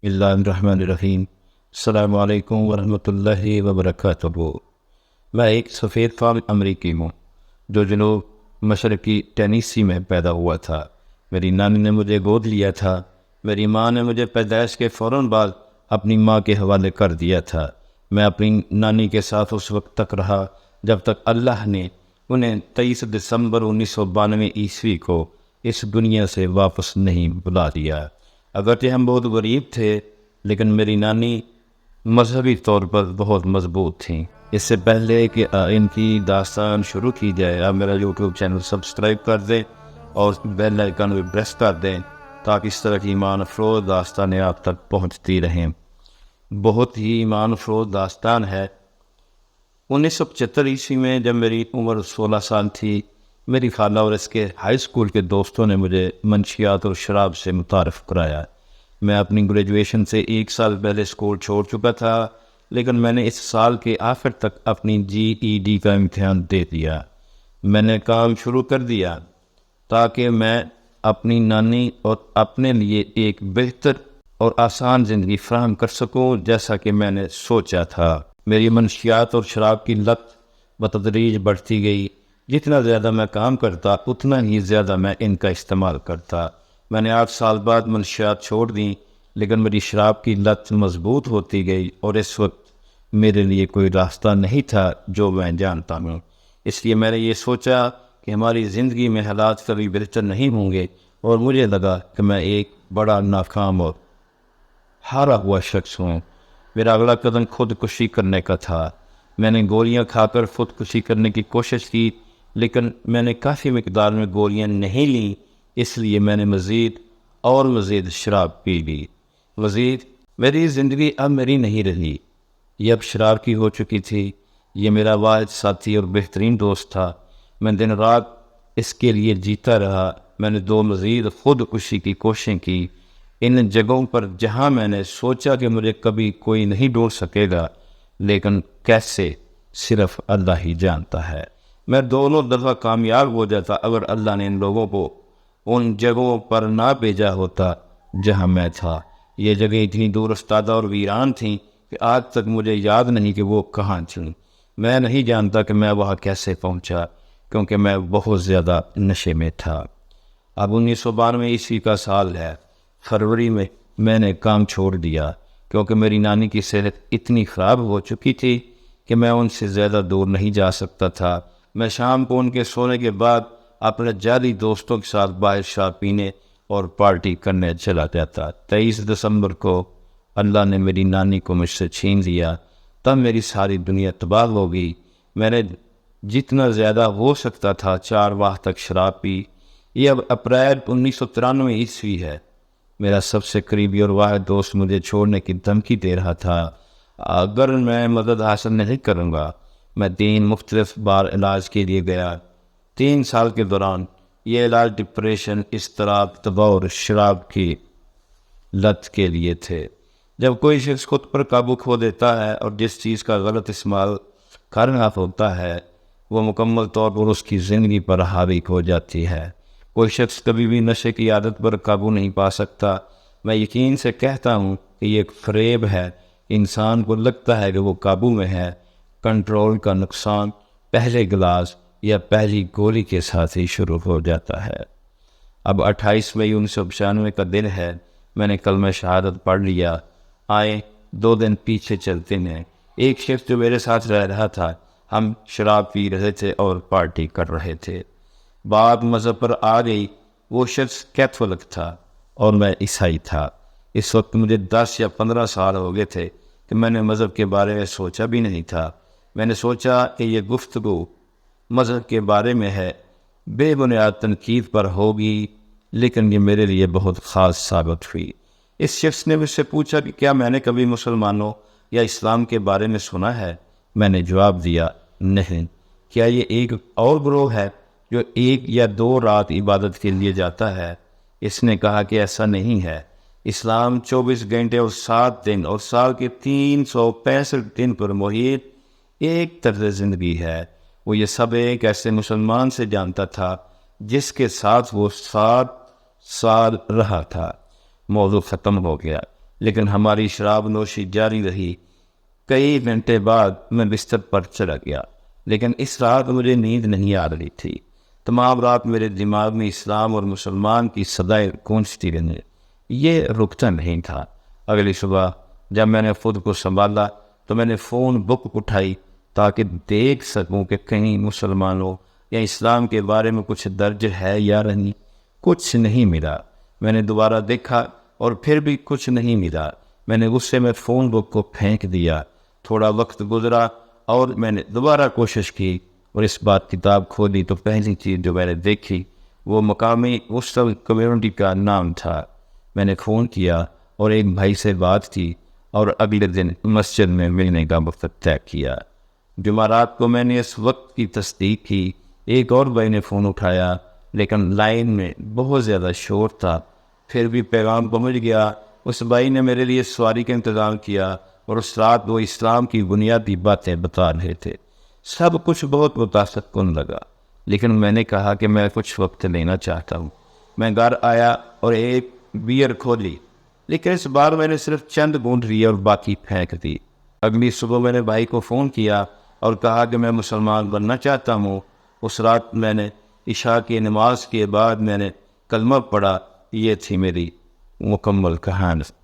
اللہ الرحمن الرحیم۔ السلام علیکم ورحمۃ اللہ وبرکاتہ۔ میں ایک سفید فام امریکی ہوں جو جنوب مشرقی ٹینیسی میں پیدا ہوا تھا۔ میری نانی نے مجھے گود لیا تھا۔ میری ماں نے مجھے پیدائش کے فوراً بعد اپنی ماں کے حوالے کر دیا تھا۔ میں اپنی نانی کے ساتھ اس وقت تک رہا جب تک اللہ نے انہیں 23 دسمبر 1992 کو اس دنیا سے واپس نہیں بلا دیا۔ اگرچہ ہم بہت غریب تھے لیکن میری نانی مذہبی طور پر بہت مضبوط تھیں۔ اس سے پہلے کہ ان کی داستان شروع کی جائے، آپ میرا یوٹیوب چینل سبسکرائب کر دیں اور بیل آئیکن بھی پریس کر دیں تاکہ اس طرح کی ایمان افروز داستانیں آپ تک پہنچتی رہیں۔ بہت ہی ایمان افروز داستان ہے۔ 1975 میں جب میری عمر 16 سال تھی، میری خالہ اور اس کے ہائی اسکول کے دوستوں نے مجھے منشیات اور شراب سے متعارف کرایا۔ میں اپنی گریجویشن سے 1 سال پہلے اسکول چھوڑ چکا تھا، لیکن میں نے اس سال کے آخر تک اپنی GED کا امتحان دے دیا۔ میں نے کام شروع کر دیا تاکہ میں اپنی نانی اور اپنے لیے ایک بہتر اور آسان زندگی فراہم کر سکوں جیسا کہ میں نے سوچا تھا۔ میری منشیات اور شراب کی لت بتدریج بڑھتی گئی۔ جتنا زیادہ میں کام کرتا اتنا ہی زیادہ میں ان کا استعمال کرتا۔ میں نے 8 سال بعد منشیات چھوڑ دیں، لیکن میری شراب کی لت مضبوط ہوتی گئی اور اس وقت میرے لیے کوئی راستہ نہیں تھا جو میں جانتا ہوں۔ اس لیے میں نے یہ سوچا کہ ہماری زندگی میں حالات کبھی بہتر نہیں ہوں گے، اور مجھے لگا کہ میں ایک بڑا ناکام اور ہارا ہوا شخص ہوں۔ میرا اگلا قدم خودکشی کرنے کا تھا۔ میں نے گولیاں کھا کر خودکشی کرنے کی کوشش کی، لیکن میں نے کافی مقدار میں گولیاں نہیں لیں، اس لیے میں نے مزید شراب پی لی۔ میری زندگی اب میری نہیں رہی، یہ اب شراب کی ہو چکی تھی۔ یہ میرا واحد ساتھی اور بہترین دوست تھا۔ میں دن رات اس کے لیے جیتا رہا۔ میں نے 2 مزید خودکشی کی کوششیں کی، ان جگہوں پر جہاں میں نے سوچا کہ مجھے کبھی کوئی نہیں ڈھونڈ سکے گا، لیکن کیسے صرف اللہ ہی جانتا ہے۔ میں دونوں دفعہ کامیاب ہو جاتا اگر اللہ نے ان لوگوں کو ان جگہوں پر نہ بھیجا ہوتا جہاں میں تھا۔ یہ جگہ اتنی دور افتادہ اور ویران تھیں کہ آج تک مجھے یاد نہیں کہ وہ کہاں تھیں۔ میں نہیں جانتا کہ میں وہاں کیسے پہنچا، کیونکہ میں بہت زیادہ نشے میں تھا۔ اب 1992 کا سال ہے۔ فروری میں میں نے کام چھوڑ دیا کیونکہ میری نانی کی صحت اتنی خراب ہو چکی تھی کہ میں ان سے زیادہ دور نہیں جا سکتا تھا۔ میں شام کو ان کے سونے کے بعد اپنے جعلی دوستوں کے ساتھ باہر شراب پینے اور پارٹی کرنے چلا جاتا۔ 23 دسمبر کو اللہ نے میری نانی کو مجھ سے چھین لیا۔ تب میری ساری دنیا تباہ ہو گئی۔ میں نے جتنا زیادہ ہو سکتا تھا 4 ماہ تک شراب پی۔ یہ اب اپریل 1993 ہے۔ میرا سب سے قریبی اور واحد دوست مجھے چھوڑنے کی دھمکی دے رہا تھا اگر میں مدد حاصل نہیں کروں گا۔ میں 3 مختلف بار علاج کے لیے گیا۔ 3 سال کے دوران یہ علاج ڈپریشن، اضطراب، دباؤ اور شراب کی لت کے لیے تھے۔ جب کوئی شخص خود پر قابو کھو دیتا ہے اور جس چیز کا غلط استعمال کر رہا ہوتا ہے وہ مکمل طور پر اس کی زندگی پر حاوی ہو جاتی ہے۔ کوئی شخص کبھی بھی نشے کی عادت پر قابو نہیں پا سکتا۔ میں یقین سے کہتا ہوں کہ یہ ایک فریب ہے۔ انسان کو لگتا ہے کہ وہ قابو میں ہے۔ کنٹرول کا نقصان پہلے گلاس یا پہلی گولی کے ساتھ ہی شروع ہو جاتا ہے۔ اب 28 مئی 1995 کا دن ہے۔ میں نے کلمہ شہادت پڑھ لیا۔ آئے 2 دن پیچھے چلتے ہیں۔ ایک شخص جو میرے ساتھ رہ رہا تھا، ہم شراب پی رہے تھے اور پارٹی کر رہے تھے۔ بات مذہب پر آ گئی۔ وہ شخص کیتھولک تھا اور میں عیسائی تھا۔ اس وقت مجھے 10 یا 15 سال ہو گئے تھے کہ میں نے مذہب کے بارے میں سوچا بھی نہیں تھا۔ میں نے سوچا کہ یہ گفتگو مذہب کے بارے میں ہے، بے بنیاد تنقید پر ہوگی، لیکن یہ میرے لیے بہت خاص ثابت ہوئی۔ اس شخص نے مجھ سے پوچھا کہ کیا میں نے کبھی مسلمانوں یا اسلام کے بارے میں سنا ہے؟ میں نے جواب دیا نہیں۔ کیا یہ ایک اور گروہ ہے جو 1 یا 2 رات عبادت کے لیے جاتا ہے؟ اس نے کہا کہ ایسا نہیں ہے۔ اسلام 24 گھنٹے اور 7 دن اور سال کے 365 دن پر محیط ایک طرز زندگی ہے۔ وہ یہ سب ایک ایسے مسلمان سے جانتا تھا جس کے ساتھ وہ 7 سال رہا تھا۔ موضوع ختم ہو گیا۔ لیکن ہماری شراب نوشی جاری رہی۔ کئی گھنٹے بعد میں بستر پر چلا گیا، لیکن اس رات مجھے نیند نہیں آ رہی تھی۔ تمام رات میرے دماغ میں اسلام اور مسلمان کی صدائیں گونجتی رہیں۔ یہ رکتا نہیں تھا۔ اگلی صبح جب میں نے خود کو سنبھالا تو میں نے فون بک اٹھائی تاکہ دیکھ سکوں کہ کہیں مسلمانوں یا اسلام کے بارے میں کچھ درج ہے یا نہیں۔ کچھ نہیں ملا۔ میں نے دوبارہ دیکھا اور پھر بھی کچھ نہیں ملا۔ میں نے غصے میں فون بک کو پھینک دیا۔ تھوڑا وقت گزرا اور میں نے دوبارہ کوشش کی اور اس بار کتاب کھولی تو پہلی چیز جو میں نے دیکھی وہ مقامی مسلم کمیونٹی کا نام تھا۔ میں نے فون کیا اور ایک بھائی سے بات کی اور اگلے دن مسجد میں ملنے کا وقت طے کیا۔ جمعرات کو میں نے اس وقت کی تصدیق کی۔ ایک اور بھائی نے فون اٹھایا لیکن لائن میں بہت زیادہ شور تھا۔ پھر بھی پیغام پہنچ گیا۔ اس بھائی نے میرے لیے سواری کا انتظام کیا اور اس رات وہ اسلام کی بنیادی باتیں بتا رہے تھے۔ سب کچھ بہت متاثر کن لگا، لیکن میں نے کہا کہ میں کچھ وقت لینا چاہتا ہوں۔ میں گھر آیا اور ایک بیئر کھولی، لیکن اس بار میں نے صرف چند بوند لی اور باقی پھینک دی۔ اگلی صبح میں نے بھائی کو فون کیا اور کہا کہ میں مسلمان بننا چاہتا ہوں۔ اس رات میں نے عشاء کی نماز کے بعد میں نے کلمہ پڑھا۔ یہ تھی میری مکمل کہانی۔